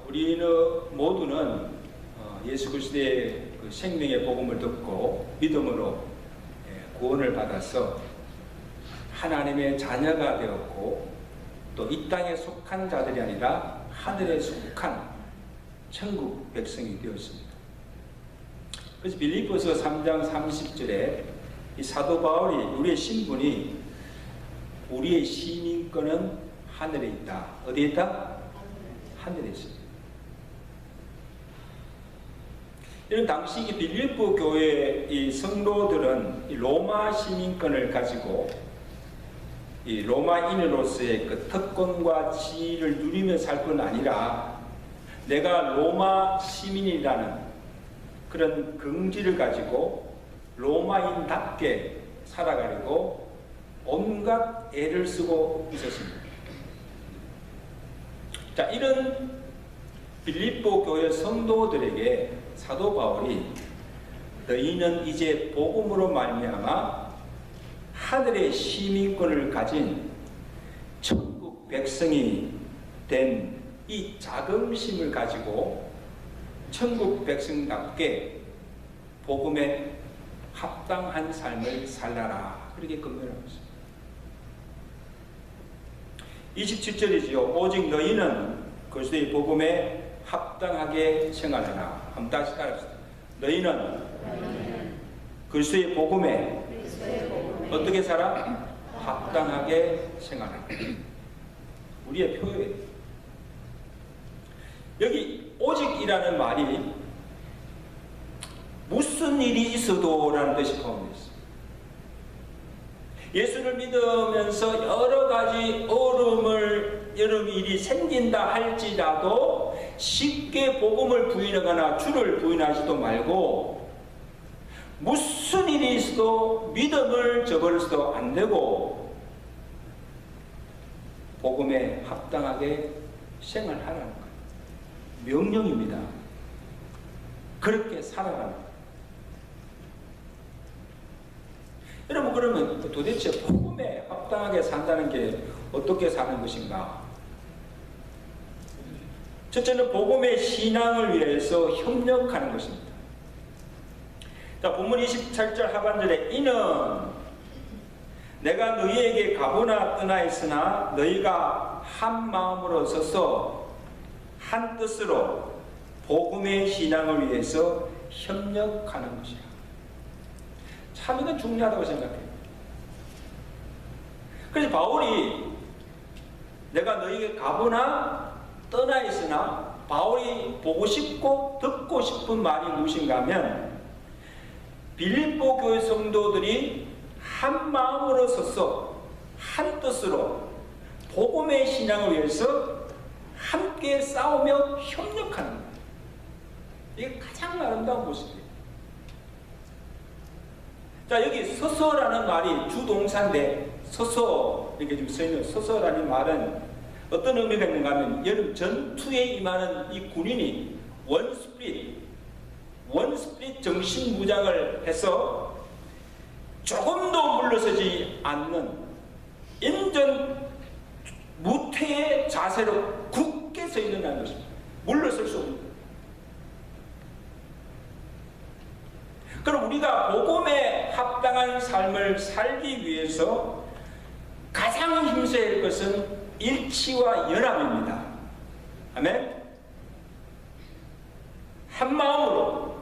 우리는 모두는 예수 그리스도의 그 생명의 복음을 듣고 믿음으로 구원을 받아서 하나님의 자녀가 되었고, 또 이 땅에 속한 자들이 아니라 하늘에 속한 천국 백성이 되었습니다. 그래서 빌립보서 3장 30절에 이 사도 바울이 우리의 신분이, 우리의 시민권은 하늘에 있다. 어디에 있다? 하늘에 있습니다. 이런 당시 이 빌립보 교회의 이 성도들은 이 로마 시민권을 가지고 이 로마인으로서의 그 특권과 지위를 누리며 살 뿐 아니라 내가 로마 시민이라는 그런 긍지를 가지고 로마인답게 살아가려고 온갖 애를 쓰고 있었습니다. 자, 이런 빌립보 교회 성도들에게 사도 바울이 너희는 이제 복음으로 말미암아 하늘의 시민권을 가진 천국 백성이 된 이 자긍심을 가지고 천국 백성답게 복음에 합당한 삶을 살라라, 그렇게 권면하고 있습니다. 27절이지요. 오직 너희는 그리스도의 복음에 합당하게 생활하라. 한번 다시 따라합시다. 너희는 그리스도의 복음에 어떻게 살아? 합당하게 생활하라. 우리의 표현이에요. 여기 오직이라는 말이 무슨 일이 있어도 라는 뜻이 포함되어 있습니다. 예수를 믿으면서 여러 가지 여러 일이 생긴다 할지라도 쉽게 복음을 부인하거나 주를 부인하지도 말고, 무슨 일이 있어도 믿음을 저버려서도 안 되고 복음에 합당하게 생활하라는 거예요. 명령입니다. 그렇게 살아가는 거예요. 여러분, 그러면 도대체 복음에 합당하게 산다는 게 어떻게 사는 것인가? 첫째는 복음의 신앙을 위해서 협력하는 것입니다. 자, 본문 27절 하반절에 이는 내가 너희에게 가보나 떠나 있으나 너희가 한 마음으로 서서 한 뜻으로 복음의 신앙을 위해서 협력하는 것이야. 참 이건 중요하다고 생각해요. 그래서 바울이 내가 너희에게 가보나 떠나 있으나, 바울이 보고 싶고 듣고 싶은 말이 무엇인가 하면, 빌립보 교회 성도들이 한 마음으로 서서 한 뜻으로 복음의 신앙을 위해서 함께 싸우며 협력하는 거예요. 이게 가장 아름다운 모습이에요. 자, 여기 서서라는 말이 주동사인데, 서서 이렇게 좀 써있는 서서라는 말은 어떤 의미가 있는가 하면, 여러분 전투에 임하는 이 군인이 원스프릿 정신무장을 해서 조금도 물러서지 않는 인전 무퇴의 자세로 굳게 서 있는 것입니다. 물러설 수 없는 거예요. 그럼 우리가 복음에 합당한 삶을 살기 위해서 가장 힘써야 할 것은 일치와 연합입니다. 아멘? 한 마음으로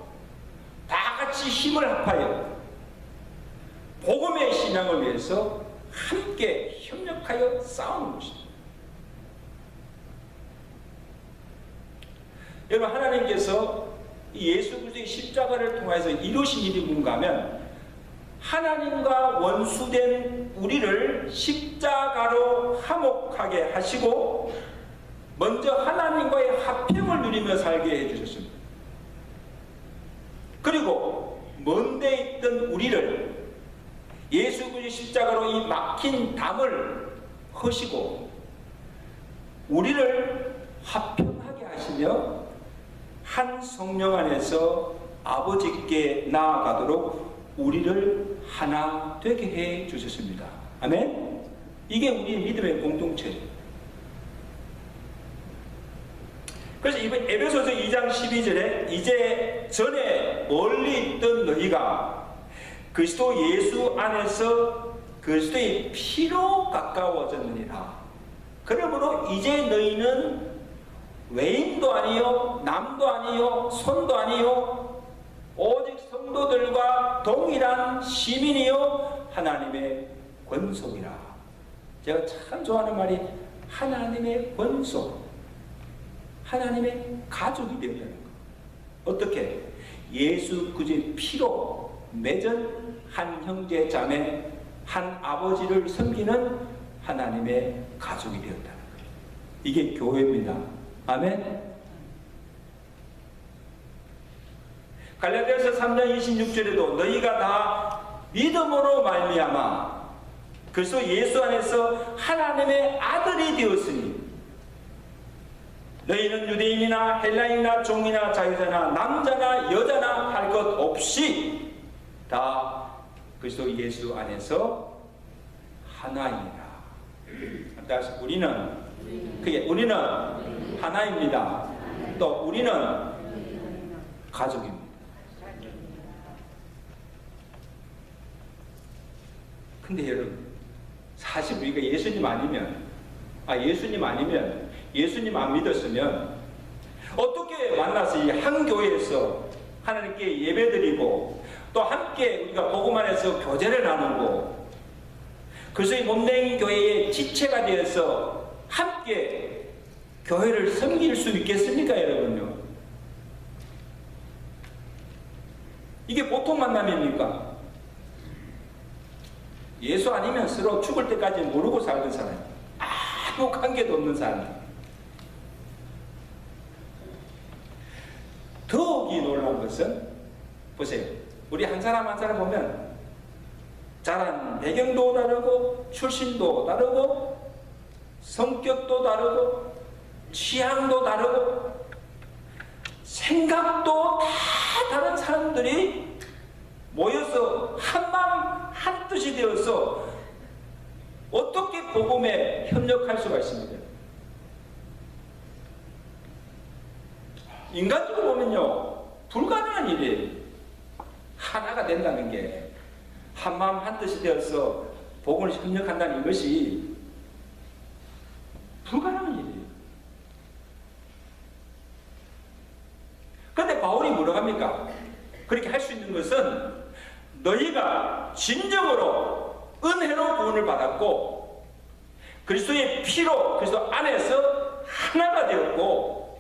다 같이 힘을 합하여 복음의 신앙을 위해서 함께 협력하여 싸우는 것입니다. 여러분, 하나님께서 예수 그리스도의 십자가를 통해서 이루신 일이 뭔가 하면, 하나님과 원수된 우리를 십자가로 화목하게 하시고 먼저 하나님과의 화평을 누리며 살게 해주셨습니다. 그리고 먼데 있던 우리를 예수 그리스도의 십자가로 이 막힌 담을 허시고 우리를 화평하게 하시며 한 성령 안에서 아버지께 나아가도록 우리를 하나 되게 해 주셨습니다. 아멘? 이게 우리의 믿음의 공동체예요. 그래서 이번 에베소서 2장 12절에 이제 전에 멀리 있던 너희가 그리스도 예수 안에서 그리스도의 피로 가까워졌느니라. 그러므로 이제 너희는 외인도 아니요 남도 아니요 손도 아니요 오직 성도들과 동일한 시민이요 하나님의 권속이라. 제가 참 좋아하는 말이 하나님의 권속, 하나님의 가족이 되었다는 것. 어떻게? 예수 그리스도의 피로 맺은 한 형제 자매, 한 아버지를 섬기는 하나님의 가족이 되었다는 거예요. 이게 교회입니다. 아멘. 갈라디아서 3장 26절에도 너희가 다 믿음으로 말미암아 그래서 예수 안에서 하나님의 아들이 되었으니 너희는 유대인이나 헬라인이나 종이나 자유자나 남자나 여자나 할 것 없이 다 그리스도 예수 안에서 하나이니라. 따라서 우리는 하나입니다. 또 우리는 가족입니다. 근데 여러분, 사실 우리가 예수님 아니면 예수님 안 믿었으면 어떻게 만나서 이 한 교회에서 하나님께 예배드리고 또 함께 우리가 복음 안에서 교제를 나누고 그리스도의 몸된 교회의 지체가 되어서 함께 교회를 섬길 수 있겠습니까, 여러분요? 이게 보통 만남입니까? 예수 아니면 서로 죽을 때까지 모르고 살던 사람, 아무 관계도 없는 사람. 더욱이 놀라운 것은 보세요. 우리 한 사람 한 사람 보면 자란 배경도 다르고 출신도 다르고 성격도 다르고 취향도 다르고 생각도 다 다른 사람들이 모여서 한마음 한뜻이 되어서 어떻게 복음에 협력할 수가 있습니까? 인간적으로 보면요, 불가능한 일이에요. 하나가 된다는 게, 한마음 한뜻이 되어서 복음을 협력한다는 것이 불가능한 일이에요. 그런데 바울이 뭐라고 합니까? 그렇게 할 수 있는 것은 너희가 진정으로 은혜로 구원을 받았고 그리스도의 피로 그리스도 안에서 하나가 되었고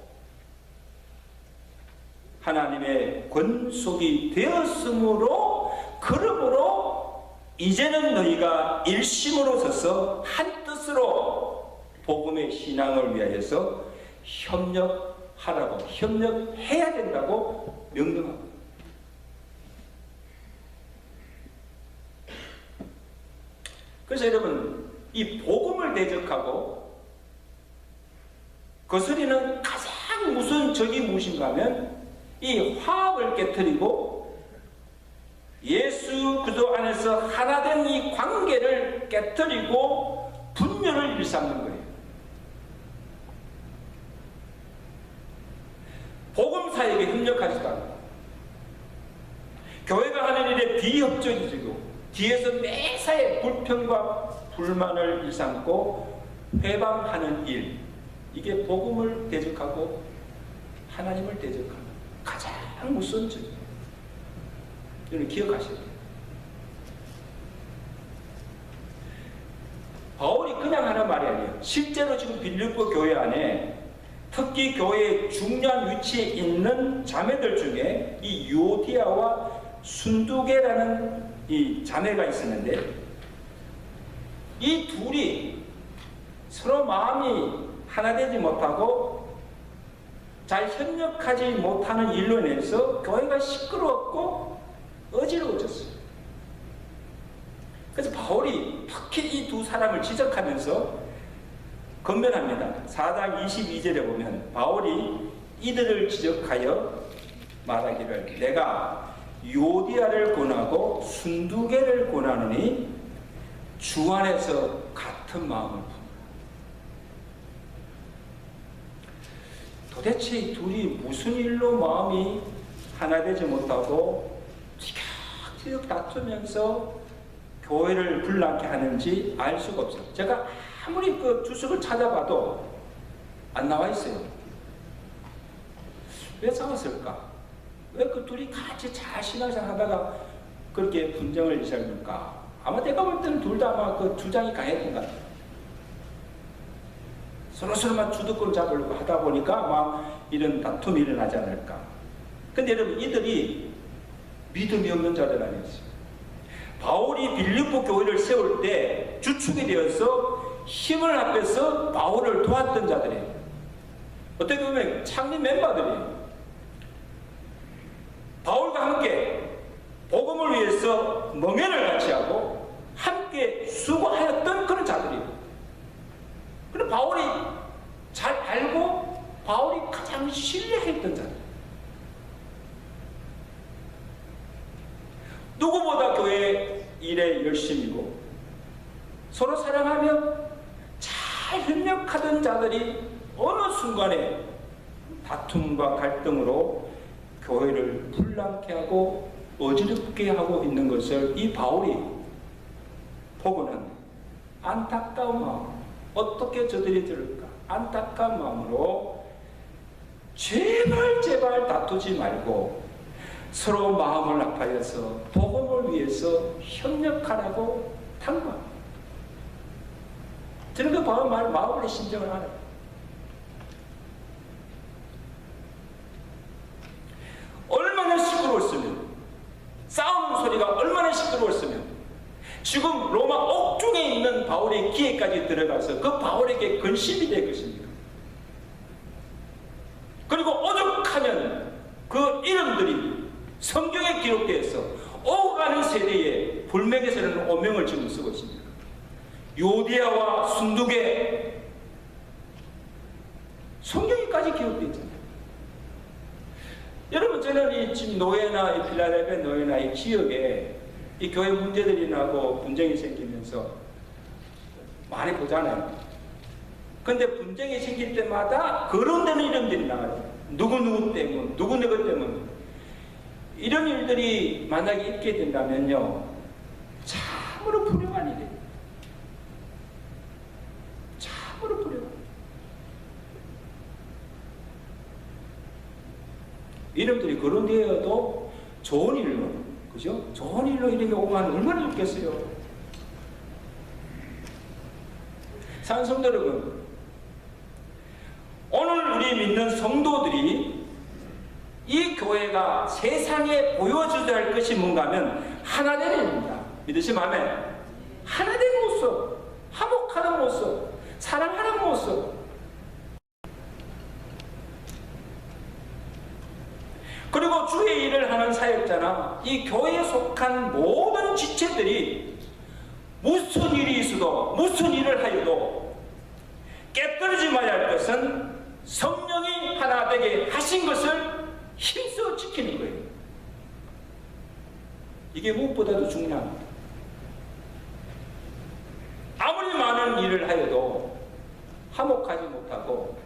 하나님의 권속이 되었으므로 그러므로 이제는 너희가 일심으로 서서 한 뜻으로 복음의 신앙을 위하여서 협력해야 된다고 명령합니다. 그래서 여러분, 이 복음을 대적하고 거스리는 가장 무슨 적이 무엇인가 하면 이 화합을 깨트리고 예수 그리스도 안에서 하나 된 이 관계를 깨트리고 분열을 일삼는 거예요. 복음사에게 협력하지도 않고 교회가 하는 일에 비협조적이고 뒤에서 매사에 불평과 불만을 일삼고 회방하는 일, 이게 복음을 대적하고 하나님을 대적하는 가장 우선적이에요. 이걸 기억하셔야 돼요. 바울이 그냥 하는 말이 아니에요. 실제로 지금 빌립보 교회 안에 특히 교회의 중요한 위치에 있는 자매들 중에 이 유오디아와 순두계라는 이 자매가 있었는데 이 둘이 서로 마음이 하나 되지 못하고 잘 협력하지 못하는 일로 인해서 교회가 시끄러웠고 어지러워졌어요. 그래서 바울이 특히 이 두 사람을 지적하면서 건면합니다. 4장 22절에 보면 바울이 이들을 지적하여 말하기를 내가 유오디아를 권하고 순두계를 권하노니 주 안에서 같은 마음을 품으라. 도대체 이 둘이 무슨 일로 마음이 하나 되지 못하고 티격태격 다투면서 교회를 불나게 하는지 알 수가 없어요. 제가 아무리 그 주석을 찾아봐도 안 나와 있어요. 왜 싸웠을까? 왜 그 둘이 같이 잘 신앙생활 하다가 그렇게 분쟁을 일으켰을까? 아마 내가 볼 때는 둘 다 아마 그 주장이 강했던 것 같아요. 서로서로만 주도권 잡으려고 하다 보니까 막 이런 다툼이 일어나지 않을까. 근데 여러분, 이들이 믿음이 없는 자들 아니었어요. 바울이 빌립보 교회를 세울 때 주축이 되어서 힘을 합해서 바울을 도왔던 자들이에요. 어떻게 보면 창립 멤버들이에요. 바울과 함께 복음을 위해서 멍해를 같이 하고 함께 수고하였던 그런 자들이에요. 그럼 바울이 잘 알고 바울이 가장 신뢰했던 자들. 누구보다 교회 일에 열심이고 서로 사랑하며 잘 협력하던 자들이 어느 순간에 다툼과 갈등으로 교회를 불난케 하고 어지럽게 하고 있는 것을 이 바울이 보고는 안타까운 마음, 어떻게 저들이 들을까 안타까운 마음으로 제발 다투지 말고 서로 마음을 합하여서 복음을 위해서 협력하라고 당부합니다. 저는 그 바울의 심정을 알아요. 얼마나 시끄러웠으면, 싸우는 소리가 얼마나 시끄러웠으면 지금 로마 옥중에 있는 바울의 귀에까지 들어가서 그 바울에게 근심이 될 것입니다. 그리고 오죽하면 그 이름들이 성경에 기록되어서 오가는 세대에 불명예스러운 오명을 지금 쓰고 있습니다. 요디아와 순두계, 성경에까지 기록되어 있잖아요. 여러분, 저는 이 지금 노예나 이 필라델피아 노예나 이 지역에 이 교회 문제들이 나고 분쟁이 생기면서 많이 보잖아요. 근데 분쟁이 생길 때마다 거론되는 이름들이 나와요. 누구누구 때문, 누구누구 때문. 이런 일들이 만약에 있게 된다면요, 참으로 불행한 일이에요. 참으로 불행한 일이에요. 이름들이 거론되어도 좋은 일로, 그죠? 좋은 일로 이름이 오면 얼마나 좋겠어요. 사랑하는 성도 여러분, 오늘 우리 믿는 성도들이 이 교회가 세상에 보여줘야 할 것이 뭔가 하면 하나되는 일입니다. 믿으시면 아멘. 하나된 모습, 화목하는 모습, 사랑하는 모습. 그리고 주의 일을 하는 사역자나 이 교회에 속한 모든 지체들이 무슨 일이 있어도 무슨 일을 하여도 깨뜨리지 말아야 할 것은 성령이 하나 되게 하신 것을 힘써 지키는 거예요. 이게 무엇보다도 중요합니다. 아무리 많은 일을 하여도 화목하지 못하고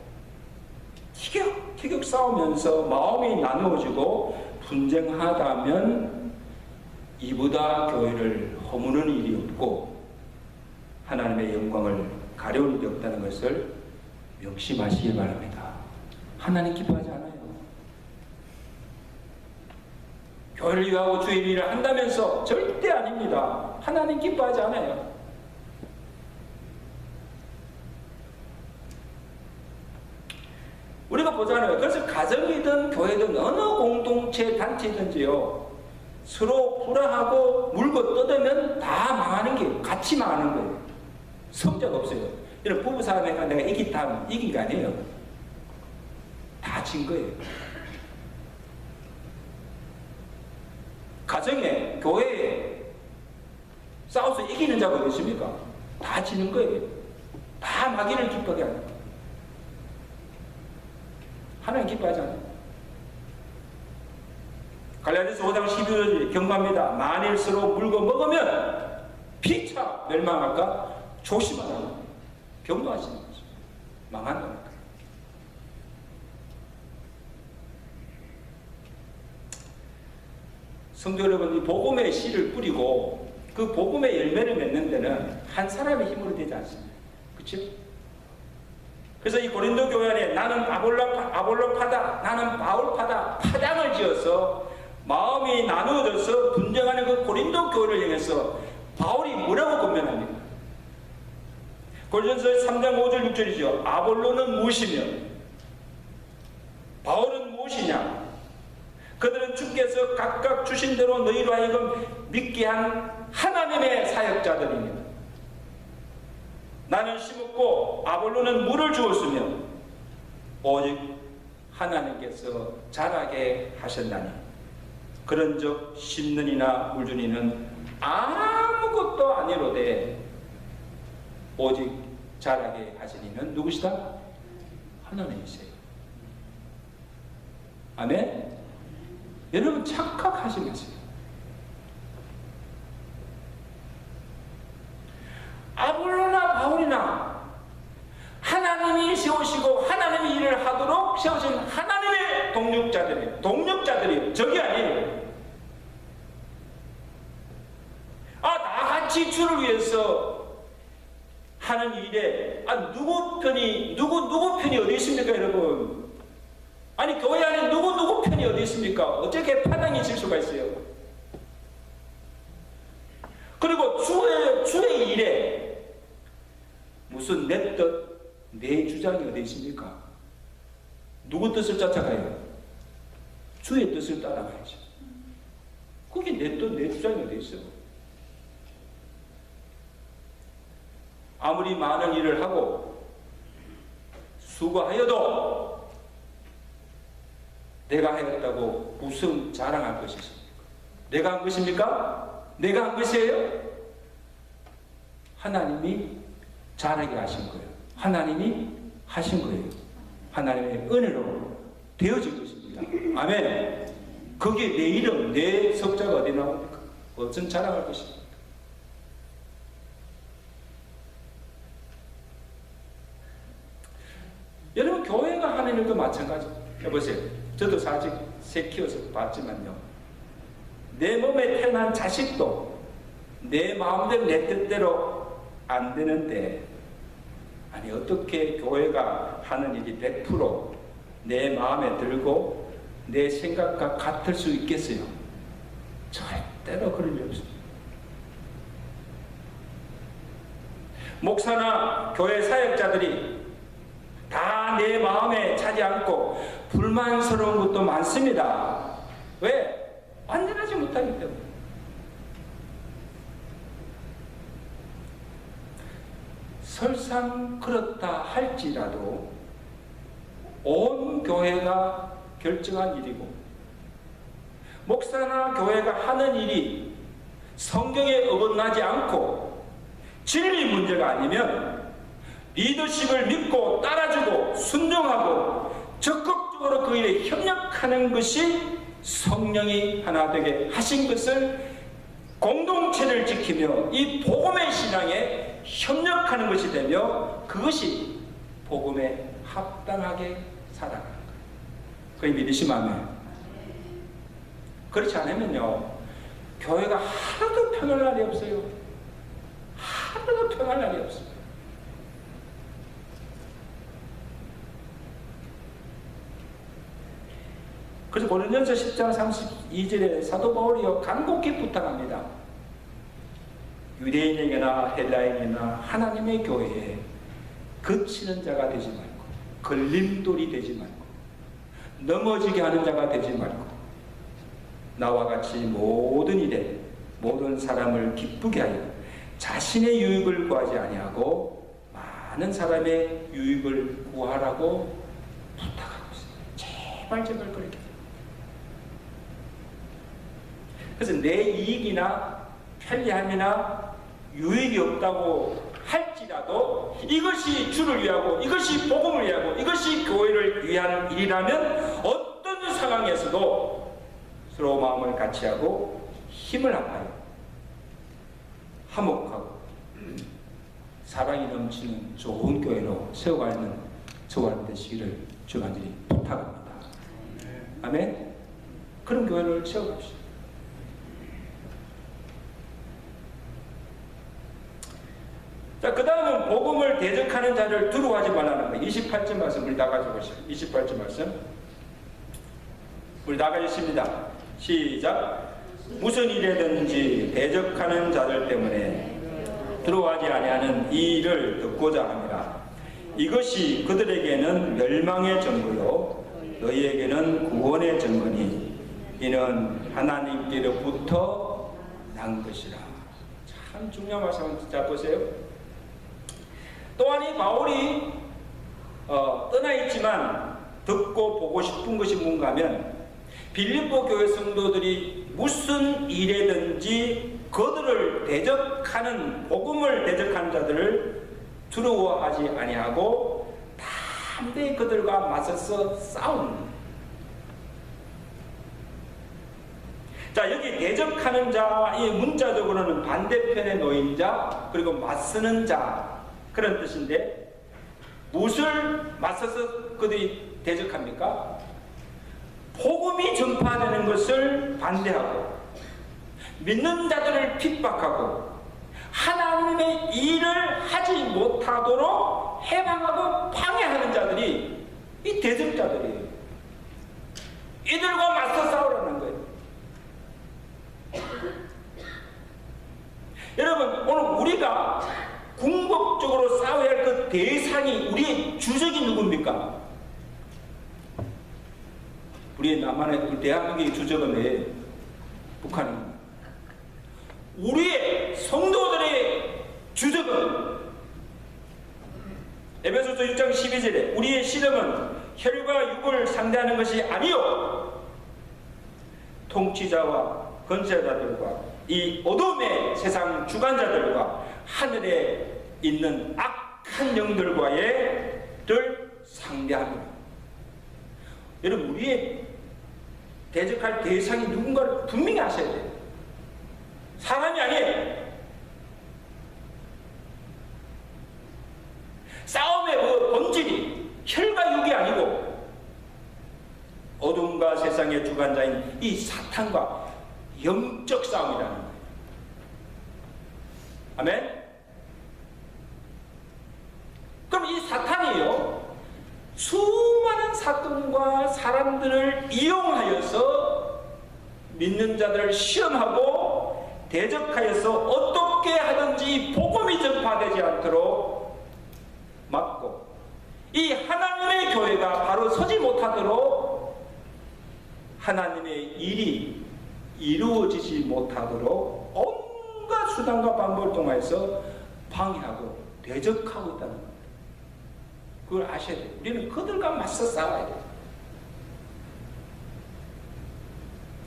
티격태격 싸우면서 마음이 나누어지고 분쟁하다면 이보다 교회를 허무는 일이 없고 하나님의 영광을 가려울 일이 없다는 것을 명심하시기 바랍니다. 하나님 기뻐하지 않아요. 교회를 위하고 주의 일을 한다면서 절대 아닙니다. 하나님 기뻐하지 않아요. 우리가 보잖아요. 그래서 가정이든 교회든 어느 공동체 단체든지요, 서로 불화하고 물고 뜯으면 다 망하는 게 같이 망하는 거예요. 성적 없어요. 이런 부부싸움에가 내가 이긴 게 아니에요. 다 진 거예요. 가정에, 교회에 싸워서 이기는 자가 어디 있습니까? 다 지는 거예요. 다 마귀를 기쁘게 하는 거예요. 하나님 기뻐하지 않아요. 갈라디아서 5장 12절 경고합니다. 만일 서로 물고 먹으면 피차 멸망할까? 조심하라. 경고하시는 거죠. 망한다니까. 성도 여러분, 이 복음의 씨를 뿌리고 그 복음의 열매를 맺는 데는 한 사람의 힘으로 되지 않습니다. 그렇죠? 그래서 이 고린도 교회 안에 나는 아볼로파다, 나는 바울파다 파장을 지어서 마음이 나누어져서 분쟁하는 그 고린도 교회를 향해서 바울이 뭐라고 권면합니까? 고린도서 3장 5절 6절이죠. 아볼로는 무엇이며 바울은 무엇이냐? 그들은 주께서 각각 주신 대로 너희로 하여금 믿게 한 하나님의 사역자들입니다. 나는 심었고 아볼로는 물을 주었으며 오직 하나님께서 자라게 하셨나니 그런즉 심는 이나 물 주는 이는 아무것도 아니로되 오직 자라게 하신 이는 누구시다? 하나님이세요. 아멘? 여러분 착각하지 마세요. 아볼로나 바울이나 하나님이 세우시고 하나님이 일을 하도록 세우신 하나님의 동력자들이에요. 적이 아니에요. 나같이 주를 위해서 하는 일에 누구 편이 어디 있습니까, 여러분? 아니 교회 안에 누구 편이 어디 있습니까? 어떻게 파당이 질 수가 있어요? 그리고 주의 일에 무슨 내 뜻, 내 주장이 어디 있습니까? 누구 뜻을 쫓아가요? 주의 뜻을 따라가야죠. 그게 내 뜻, 내 주장이 어디 있어요? 아무리 많은 일을 하고 수고하여도 내가 하였다고 무슨 자랑할 것이 있습니까? 내가 한 것입니까? 내가 한 것이에요? 하나님이 잘하게 하신 거예요. 하나님이 하신 거예요. 하나님의 은혜로 되어질 것입니다. 아멘. 거기에 내 이름, 내 석자가 어디 나옵니까? 어떤 자랑할 것입니까? 여러분 교회가 하는 일도 마찬가지. 해보세요. 저도 사직 새 키워서 봤지만요. 내 몸에 태어난 자식도 내 마음대로 내 뜻대로 안 되는데 아니 어떻게 교회가 하는 일이 100% 내 마음에 들고 내 생각과 같을 수 있겠어요? 절대로 그럴 리 없습니다. 목사나 교회 사역자들이 다 내 마음에 차지 않고 불만스러운 것도 많습니다. 왜? 완전하지 못하기 때문에. 설상 그렇다 할지라도 온 교회가 결정한 일이고 목사나 교회가 하는 일이 성경에 어긋나지 않고 진리 문제가 아니면 리더십을 믿고 따라주고 순종하고 적극적으로 그 일에 협력하는 것이 성령이 하나 되게 하신 것을 공동체를 지키며 이 복음의 신앙에 협력하는 것이 되며 그것이 복음에 합당하게 살아가는 거예요. 그걸 믿으시면 아멘. 그렇지 않으면요 교회가 하나도 편할 날이 없어요. 하나도 편할 날이 없어요. 그래서 고린도전서 10장 32절에 사도 바울이요 간곡히 부탁합니다. 유대인에게나 헬라인에게나 하나님의 교회에 그치는 자가 되지 말고 걸림돌이 되지 말고 넘어지게 하는 자가 되지 말고 나와 같이 모든 일에 모든 사람을 기쁘게 하여 자신의 유익을 구하지 아니하고 많은 사람의 유익을 구하라고 부탁하고 있습니다. 제발 그렇게. 그래서 내 이익이나 편리함이나 유익이 없다고 할지라도 이것이 주를 위하고 이것이 복음을 위하고 이것이 교회를 위한 일이라면 어떤 상황에서도 서로 마음을 같이하고 힘을 합하여 화목하고 사랑이 넘치는 좋은 교회로 세워가는 저와 되시기를 주간절히 부탁합니다. 아멘. 그런 교회를 세워갑시다. 복음을 대적하는 자를 두려워하지 말라는 거예요. 28절 말씀 우리 다 가져보시죠. 28절 말씀 우리 다 가졌습니다. 시작. 무슨 일이든지 대적하는 자들 때문에 두려워하지 아니하는 이 일을 듣고자 함이라. 이것이 그들에게는 멸망의 증거요 너희에게는 구원의 증거니 이는 하나님께로부터 난 것이라. 참 중요한 말씀. 자 보세요. 또한 이 바울이 떠나 있지만 듣고 보고 싶은 것이 뭔가 하면 빌립보 교회 성도들이 무슨 일에든지 그들을 대적하는, 복음을 대적하는 자들을 두려워하지 아니하고 담대히 그들과 맞서서 싸우는 거예요. 자, 여기 대적하는 자, 이 문자적으로는 반대편에 놓인 자, 그리고 맞서는 자, 그런 뜻인데, 무엇을 맞서서 그들이 대적합니까? 복음이 전파되는 것을 반대하고, 믿는 자들을 핍박하고, 하나님의 일을 하지 못하도록 해방하고 방해하는 자들이 이 대적자들이에요. 이들과 맞서 싸우라는 거예요. 여러분, 오늘 우리가 궁극적으로 싸워야 할 그 대상이, 우리의 주적이 누굽니까? 우리 남한의 우리 대한민국의 주적은 왜? 북한입니다. 우리의 성도들의 주적은 에베소서 6장 12절에 우리의 씨름은 혈과 육을 상대하는 것이 아니요 통치자와 권세자들과 이 어둠의 세상 주관자들과 하늘에 있는 악한 영들과의 를 상대합니다. 여러분, 우리의 대적할 대상이 누군가를 분명히 아셔야 돼요. 사람이 아니에요. 싸움의 본질이 혈과 육이 아니고 어둠과 세상의 주관자인 이 사탄과 영적 싸움이라는 거예요. 아멘? 그럼 이 사탄이요, 수많은 사건과 사람들을 이용하여서 믿는 자들을 시험하고 대적하여서 어떻게 하든지 복음이 전파되지 않도록 막고, 이 하나님의 교회가 바로 서지 못하도록, 하나님의 일이 이루어지지 못하도록 온갖 수단과 방법을 통해서 방해하고 대적하고 있다는 겁니다. 그걸 아셔야 돼요. 우리는 그들과 맞서 싸워야 돼요.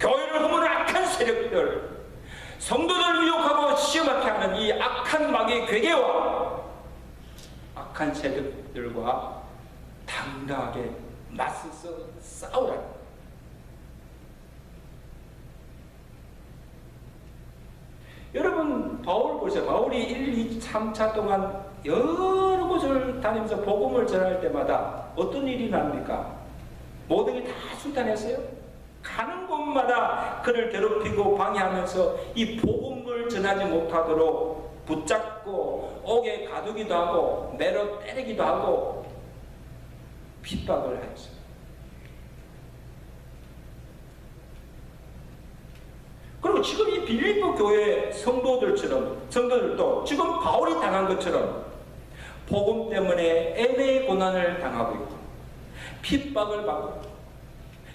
교회를 허무는 악한 세력들, 성도들을 미혹하고 시험하게 하는 이 악한 마귀의 괴계와 악한 세력들과 당당하게 맞서서 싸우라. 여러분, 바울 보세요. 바울이 1, 2, 3차 동안 여러 곳을 다니면서 복음을 전할 때마다 어떤 일이 납니까? 모든 게 다 순탄했어요. 가는 곳마다 그를 괴롭히고 방해하면서 이 복음을 전하지 못하도록 붙잡고 옥에 가두기도 하고 매로 때리기도 하고 핍박을 했어요. 그리고 지금 이 빌립보 교회 성도들도 지금 바울이 당한 것처럼 복음 때문에 애매의 고난을 당하고 있고 핍박을 받고 있고,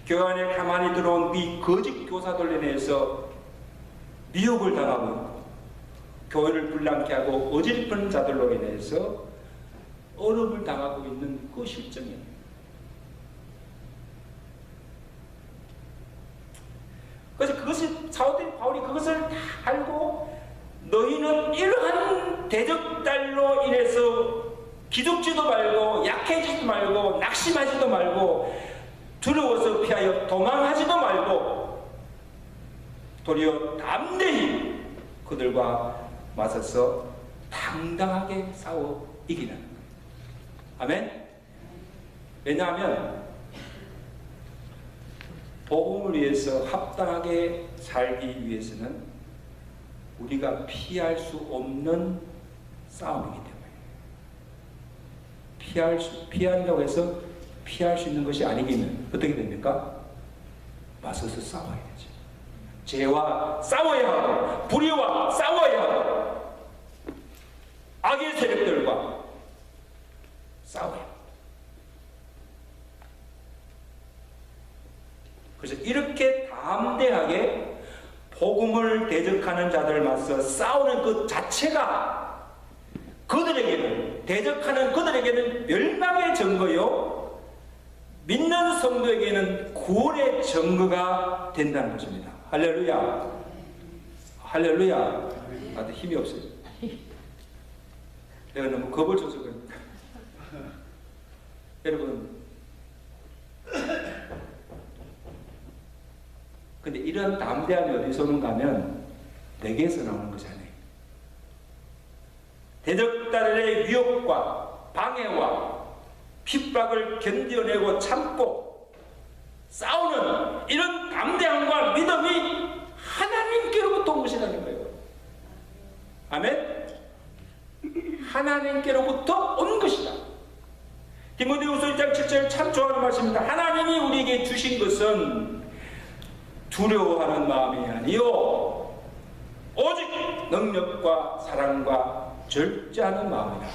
교회 안에 가만히 들어온 이 거짓 교사들에 대해서 미혹을 당하고 있고, 교회를 불량케 하고 어질픈 자들로 인해서 어려움을 당하고 있는 그 실정이에요. 그래서 그것이 사도들이 바울이 그것을 다 알고, 너희는 이러한 대적달로 인해서 기죽지도 말고 약해지지도 말고 낙심하지도 말고 두려워서 피하여 도망하지도 말고 도리어 담대히 그들과 맞서서 당당하게 싸워 이기는 거예요. 아멘? 왜냐하면 복음을 위해서 합당하게 살기 위해서는 우리가 피할 수 없는 싸움이기 때문에. 피한다고 해서 피할 수 있는 것이 아니기는 어떻게 됩니까? 맞서서 싸워야 되죠. 죄와 싸워야 하고 불의와 싸워야 하고 악의 세력들과 싸워야 합니다. 그래서 이렇게 담대하게 복음을 대적하는 자들을 맞서 싸우는 그 자체가 그들에게는, 대적하는 그들에게는 멸망의 증거요, 믿는 성도에게는 구원의 증거가 된다는 것입니다. 할렐루야. 할렐루야. 나한테 힘이 없어요. 내가 너무 겁을 줘서 그러니까. 여러분, 근데 이런 담대함이 어디서 오는가 하면 내게서 나오는 것이잖아요. 대적자들의 위협과 방해와 핍박을 견뎌내고 참고 싸우는 이런 담대함과 믿음이 하나님께로부터 온 것이라는 거예요. 아멘? 하나님께로부터 온 것이다. 디모데후서 1장 7절 참 좋아하는 말씀입니다. 하나님이 우리에게 주신 것은 두려워하는 마음이 아니요 오직 능력과 사랑과 절제하는 마음이다.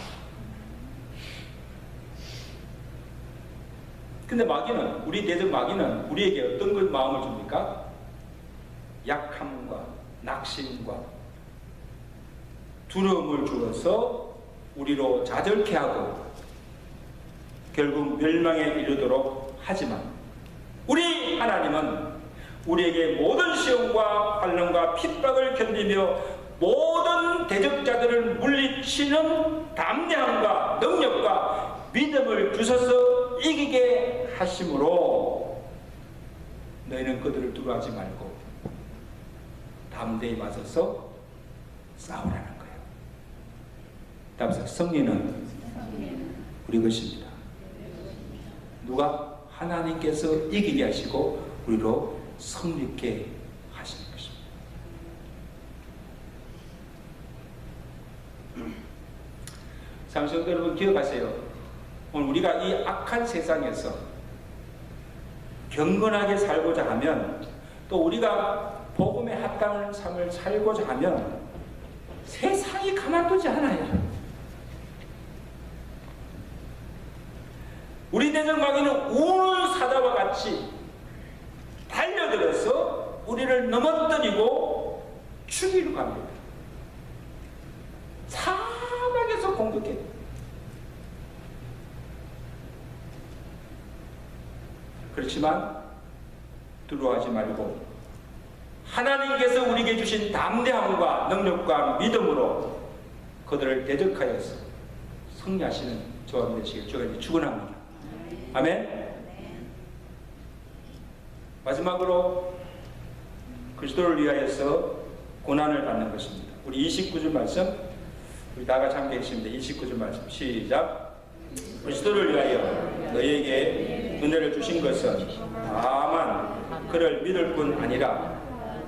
근데 마귀는, 우리 대적 마귀는 우리에게 어떤 걸 마음을 줍니까? 약함과 낙심과 두려움을 주어서 우리로 좌절케 하고 결국 멸망에 이르도록 하지만 우리 하나님은 우리에게 모든 시험과 환난과 핍박을 견디며 모든 대적자들을 물리치는 담대함과 능력과 믿음을 주셔서 이기게 하심으로 너희는 그들을 두려워하지 말고 담대히 맞서서 싸우라는 거예요. 따라서 승리는 우리 것입니다. 누가? 하나님께서 이기게 하시고 우리로 성립게 하시는 것입니다. 사랑하는 여러분, 기억하세요. 오늘 우리가 이 악한 세상에서 경건하게 살고자 하면, 또 우리가 복음에 합당한 삶을 살고자 하면 세상이 가만두지 않아요. 우리 대적 마귀는 우는 사자와 같이 달려들어서 우리를 넘어뜨리고 죽이려고 합니다. 사막에서 공격해요. 그렇지만 두려워하지 말고 하나님께서 우리에게 주신 담대함과 능력과 믿음으로 그들을 대적하여서 승리하시는 저와 되시길 주님께 축원합니다. 아멘. 마지막으로 그리스도를 위하여서 고난을 받는 것입니다. 우리 29절 말씀, 우리 다 같이 함께 읽습니다. 29절 말씀 시작. 그리스도를 위하여 너희에게 은혜를 주신 것은 다만 그를 믿을 뿐 아니라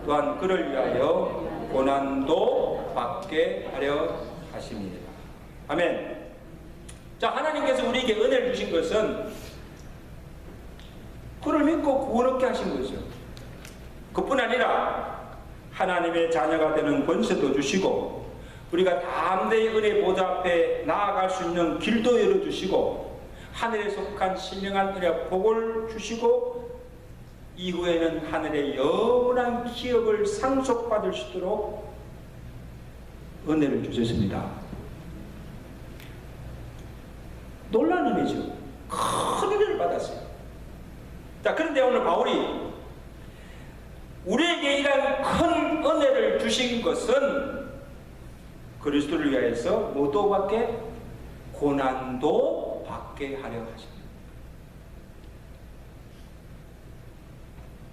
또한 그를 위하여 고난도 받게 하려 하십니다. 아멘. 자, 하나님께서 우리에게 은혜를 주신 것은 그를 믿고 구원 얻게 하신 거죠. 그뿐 아니라 하나님의 자녀가 되는 권세도 주시고 우리가 담대히 은혜 보좌 앞에 나아갈 수 있는 길도 열어주시고 하늘에 속한 신령한 은혜 복을 주시고 이후에는 하늘의 영원한 기업을 상속받을 수 있도록 은혜를 주셨습니다. 놀라운 은혜죠. 큰 은혜를 받았어요. 자, 그런데 오늘 바울이 우리에게 이러한 큰 은혜를 주신 것은 그리스도를 위하여서 뭐도 받게? 고난도 받게 하려 하십니다.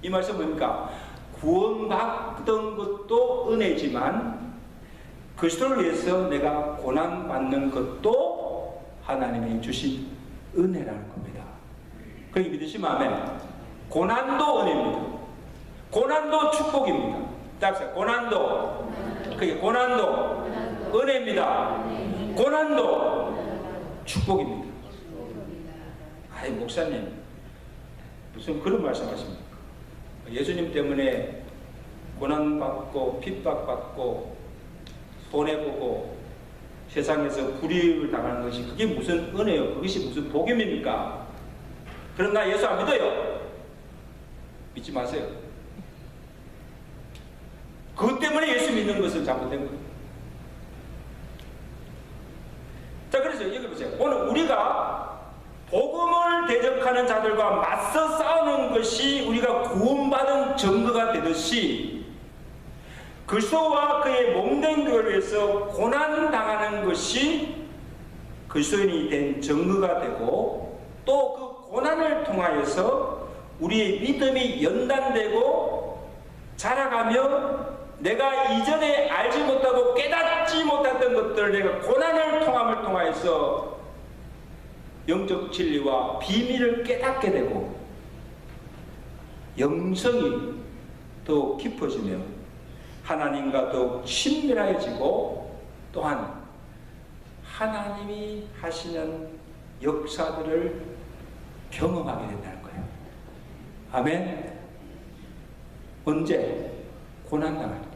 이 말씀 뭡니까? 구원받던 것도 은혜지만 그리스도를 위해서 내가 고난받는 것도 하나님이 주신 은혜라는 겁니다. 그렇게 믿으시면 아멘. 고난도 은혜입니다. 고난도 축복입니다. 따라서 고난도, 그게 고난도 은혜입니다. 고난도 축복입니다. 아이 목사님 무슨 그런 말씀하십니까? 예수님 때문에 고난받고 핍박받고 손해보고 세상에서 불이익을 당하는 것이 그게 무슨 은혜요? 그것이 무슨 복음입니까? 그럼 나 예수 안 믿어요. 믿지 마세요. 그것 때문에 예수 믿는 것은 잘못된 거예요. 자, 그래서 여기 보세요. 오늘 우리가 복음을 대적하는 자들과 맞서 싸우는 것이 우리가 구원받은 증거가 되듯이 그리스도와 그의 몸된 교회를 위해서 고난당하는 것이 그리스도인이 된 증거가 되고 또 그 고난을 통하여서 우리의 믿음이 연단되고 자라가며 내가 이전에 알지 못하고 깨닫지 못했던 것들을 내가 고난을 통함을 통하여서 영적 진리와 비밀을 깨닫게 되고 영성이 더 깊어지며 하나님과 더욱 친밀해지고 또한 하나님이 하시는 역사들을 경험하게 된다는 거예요. 아멘. 언제? 고난당할 때.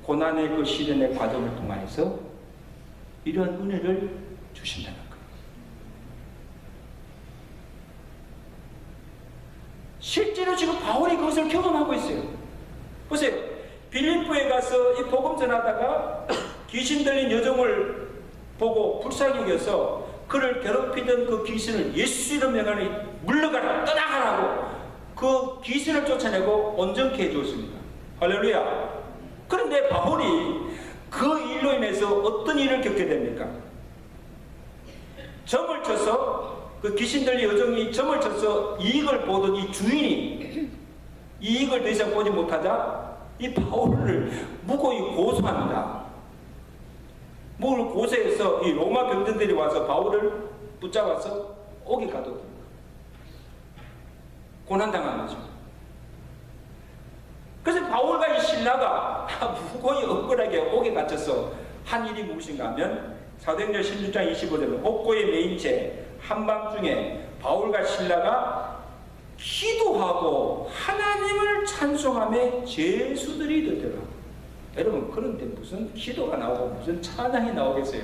고난의 그 시련의 과정을 통해서 이런 은혜를 주신다는 거예요. 실제로 지금 바울이 그것을 경험하고 있어요. 보세요. 빌립보에 가서 이 복음 전하다가 귀신 들린 여종을 보고 불쌍히 여겨서 그를 괴롭히던 그 귀신을 예수 이름 명하니 물러가라 떠나가라고 그 귀신을 쫓아내고 온전케 해주었습니다. 할렐루야. 그런데 바울이 그 일로 인해서 어떤 일을 겪게 됩니까? 점을 쳐서 그 귀신 들린 여종이 점을 쳐서 이익을 보던 이 주인이 이익을 더 이상 보지 못하자 이 바울을 무고히 고소합니다. 뭘 고소해서 이 로마 병정들이 와서 바울을 붙잡아서 옥에 가둬둡니다. 고난당한 거죠. 그래서 바울과 이 신라가 무고히 억울하게 옥에 갇혀서 한 일이 무엇인가 하면 사도행전 16장 25절은 옥고에 매인 채 한밤중에 바울과 신라가 기도하고 하나님을 찬송하며 제수들이 되더라. 여러분 그런데 무슨 기도가 나오고 무슨 찬양이 나오겠어요?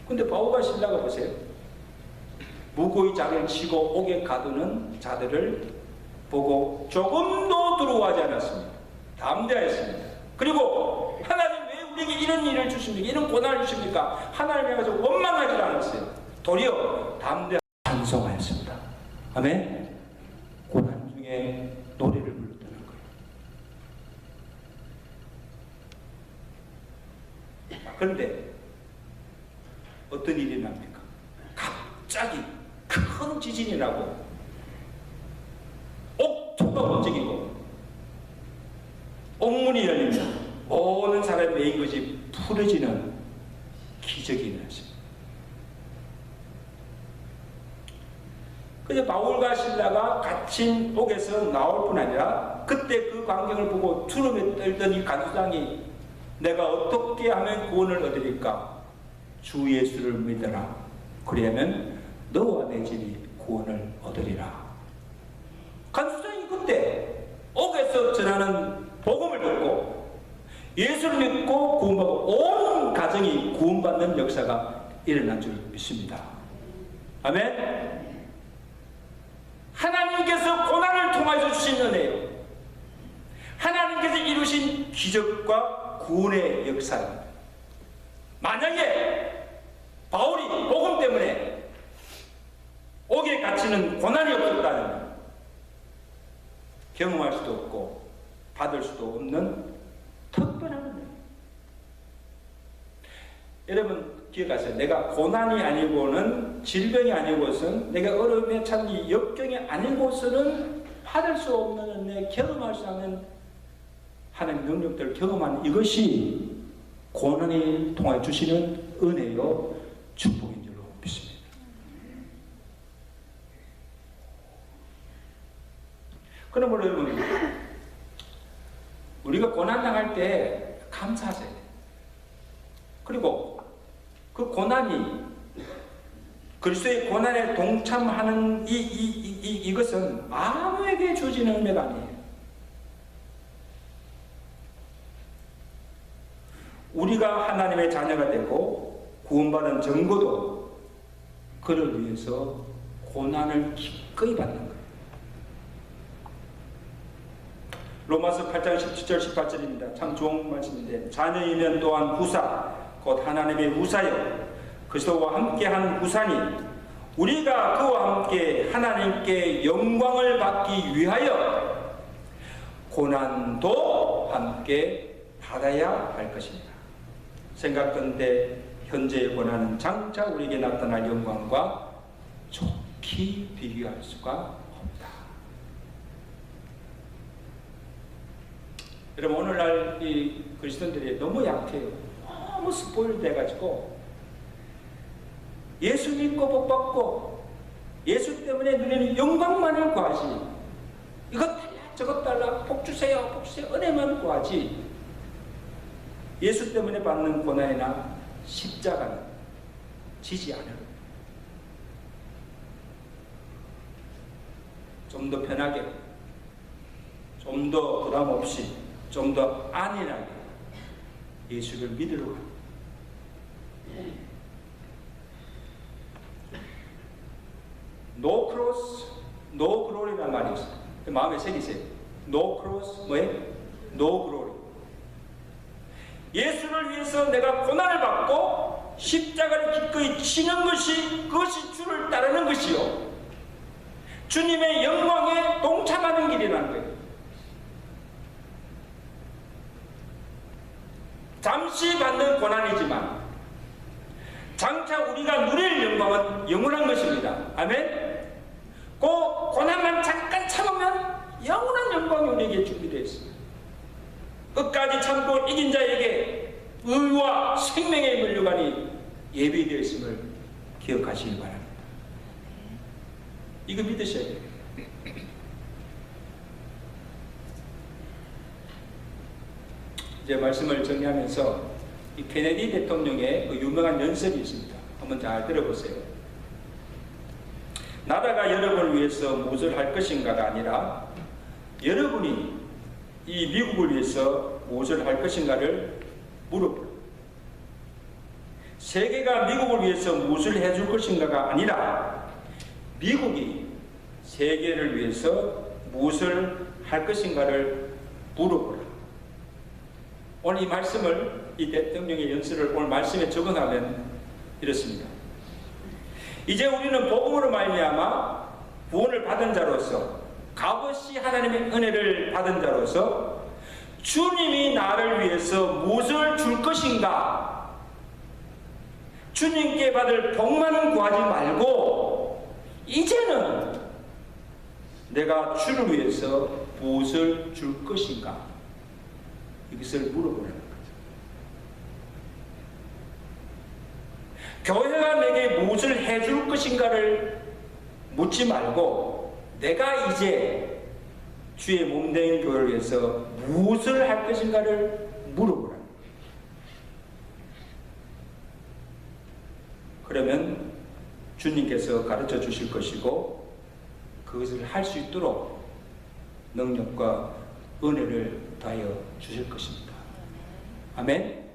근데 바울과 신라가 보세요. 무고히 자기를 치고 옥에 가두는 자들을 보고 조금도 두려워하지 않았습니다. 담대하였습니다. 그리고 하나님 왜 우리에게 이런 일을 주십니까? 이런 고난을 주십니까? 하나님을 향해서 원망하지 않았어요. 도리어 담대하게 찬송하였습니다. 아멘. 고난 중에 노래를 불렀다는 거예요. 그런데 어떤 일이 납니까? 갑자기 큰 지진이 나고 옥토가 움직이고 옥문이 열리며 모든 사람의 매인 것이 풀어지는 기적이 일어났습니다. 그래서 바울과 신라가 갇힌 옥에서 나올 뿐 아니라 그때 그 광경을 보고 주름에 떨던 이 간수장이 내가 어떻게 하면 구원을 얻으리까? 주 예수를 믿어라. 그러면 너와 내 집이 구원을 얻으리라. 간수장이 그때 옥에서 전하는 복음을 듣고 예수를 믿고 구원받고 온 가정이 구원받는 역사가 일어난 줄 믿습니다. 아멘. 하나님께서 고난을 통해서 주신 은혜요. 하나님께서 이루신 기적과 구원의 역사입니다. 만약에 바울이 복음 때문에 옥에 갇히는 고난이 없었다면 경험할 수도 없고 받을 수도 없는 특별한 은혜. 여러분 기억하세요. 내가 고난이 아니고는 질병이 아니고서는 내가 어려움에 찬 역경이 아니고서는 받을 수 없는 은혜, 경험할 수 없는 하나님의 능력들을 경험하는 이것이 고난을 통해 주시는 은혜요 축복인 줄로 믿습니다. 그러므로 여러분 우리가 고난당할 때 감사하셔야 돼요. 그리고 그 고난이 그리스도의 고난에 동참하는 이것은 아무에게 주어지는 은혜가 아니에요. 우리가 하나님의 자녀가 되고 구원받은 증거도 그를 위해서 고난을 기꺼이 받는 거예요. 로마서 8장 17절 18절입니다. 참 좋은 말씀인데, 자녀이면 또한 후사 곧 하나님의 후사여 그리스도와 함께한 후사니 우리가 그와 함께 하나님께 영광을 받기 위하여 고난도 함께 받아야 할 것입니다. 생각건대 현재의 고난은 장차 우리에게 나타날 영광과 좋게 비교할 수가 없다. 여러분, 오늘날 이 그리스도인들이 너무 약해요. 너무 스포일 돼가지고 예수 믿고 복 받고 예수 때문에 누리는 영광만을 구하지, 이것 달라 저것 달라 복 주세요 복 주세요 은혜만 구하지, 예수 때문에 받는 고난이나 십자가는 지지 않아요. 좀 더 편하게, 좀 더 부담 없이, 좀 더 안일하게 예수를 믿으러 가요. No cross, no glory라는 말이 있어요. 마음에 새기세요. No cross, 뭐예요? No glory. 예수를 위해서 내가 고난을 받고 십자가를 기꺼이 치는 것이, 그것이 주를 따르는 것이요, 주님의 영광에 동참하는 길이라는 거예요. 잠시 받는 고난이지만 장차 우리가 누릴 영광은 영원한 것입니다. 아멘. 그 고난만 잠깐 참으면 영원한 영광이 우리에게 준비되어 있습니다. 끝까지 참고 이긴 자에게 의와 생명의 면류관이 예비되어 있음을 기억하시기 바랍니다. 이거 믿으셔야 돼요. 이제 말씀을 정리하면서 이 케네디 대통령의 그 유명한 연설이 있습니다. 한번 잘 들어보세요. 나라가 여러분을 위해서 무엇을 할 것인가가 아니라 여러분이 이 미국을 위해서 무엇을 할 것인가를 물어보라. 세계가 미국을 위해서 무엇을 해줄 것인가가 아니라 미국이 세계를 위해서 무엇을 할 것인가를 물어보라. 오늘 이 말씀을, 이 대통령의 연설을 오늘 말씀에 적응하면 이렇습니다. 이제 우리는 복음으로 말미암아 구원을 받은 자로서, 값없이 하나님의 은혜를 받은 자로서 주님이 나를 위해서 무엇을 줄 것인가, 주님께 받을 복만 구하지 말고 이제는 내가 주를 위해서 무엇을 줄 것인가, 이것을 물어보는 거죠. 교회가 내게 무엇을 해줄 것인가를 묻지 말고 내가 이제 주의 몸된 교회를 위해서 무엇을 할 것인가를 물어보라. 그러면 주님께서 가르쳐 주실 것이고 그것을 할 수 있도록 능력과 은혜를 더하여 주실 것입니다. 아멘.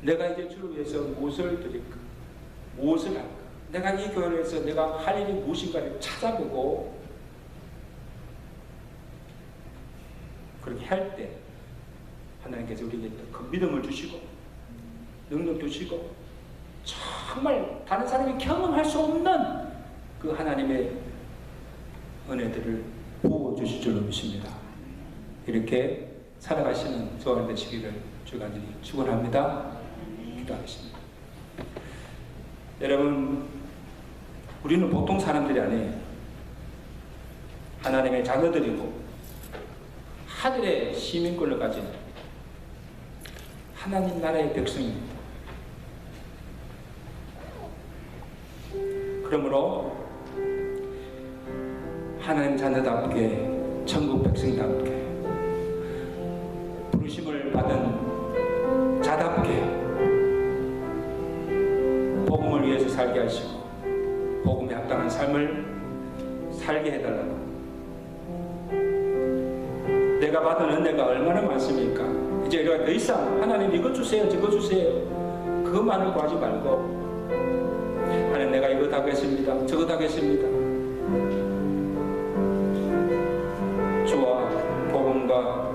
내가 이제 주를 위해서 무엇을 드릴까? 무엇을 할까? 내가 이 교회를 위해서 내가 할 일이 무엇인가를 찾아보고 그렇게 할 때 하나님께서 우리에게 큰 믿음을 주시고 능력 주시고 정말 다른 사람이 경험할 수 없는 그 하나님의 은혜들을 부어주실 줄로 믿습니다. 이렇게 살아가시는 저와 되시기를 주가 축원합니다. 기도하겠습니다. 여러분, 우리는 보통 사람들이 아니에요. 하나님의 자녀들이고 하늘의 시민권을 가진 하나님 나라의 백성입니다. 그러므로 하나님 자녀답게, 천국 백성답게, 부르심을 받은 자답게 복음을 위해서 살게 하시고 합당한 삶을 살게 해달라고. 내가 받은 은혜가 얼마나 많습니까? 이제 우리가 더 이상 하나님 이거 주세요 저거 주세요 그것만을 구하지 말고, 하나님 내가 이거 하겠습니다 저거 하겠습니다. 주와 복음과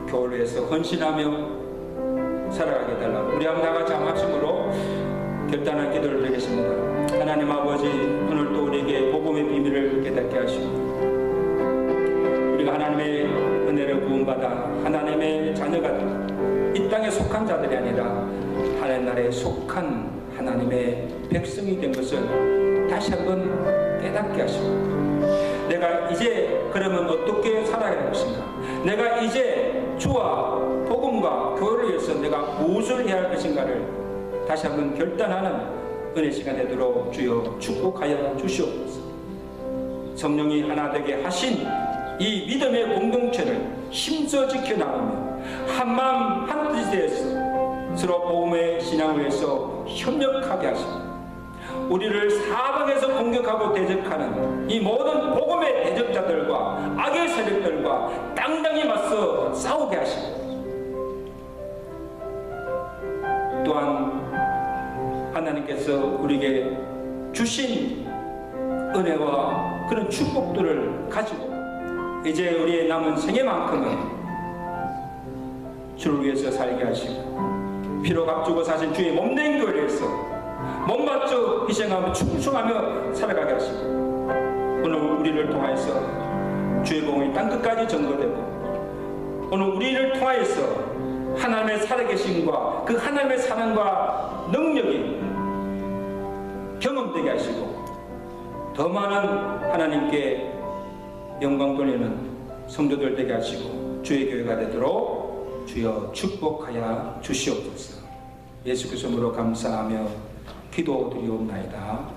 교회를 위해서 헌신하며 살아가게 해달라고 우리 한번 다같이 함심으로 결단한 기도를 드리겠습니다. 하나님 아버지, 오늘도 우리에게 복음의 비밀을 깨닫게 하시고, 우리가 하나님의 은혜를 구원받아 하나님의 자녀가 이 땅에 속한 자들이 아니라 하나님 나라에 속한 하나님의 백성이 된 것을 다시 한번 깨닫게 하시고, 내가 이제 그러면 어떻게 살아가야 할 것인가, 내가 이제 주와 복음과 교회를 위해서 내가 무엇을 해야 할 것인가를 다시 한번 결단하는 은혜 시간 되도록 주여 축복하여 주시옵소서. 성령이 하나 되게 하신 이 믿음의 공동체를 힘써 지켜나가며 한마음 한뜻이 되어서 서로 복음의 신앙을 위해서 협력하게 하시고, 우리를 사방에서 공격하고 대적하는 이 모든 복음의 대적자들과 악의 세력들과 당당히 맞서 싸우게 하시고, 또한 하나님께서 우리에게 주신 은혜와 그런 축복들을 가지고 이제 우리의 남은 생애만큼은 주를 위해서 살게 하시고, 피로 값주고 사신 주의 몸된 교회를 위해서 몸바쳐 희생하며 충성하며 살아가게 하시고, 오늘 우리를 통하여서 주의 복음이 땅끝까지 전거되고, 오늘 우리를 통하여서 하나님의 살아계심과 그 하나님의 사랑과 능력이 경험되게 하시고, 더 많은 하나님께 영광 돌리는 성도들 되게 하시고 주의 교회가 되도록 주여 축복하여 주시옵소서. 예수 그리스도로 감사하며 기도드리옵나이다.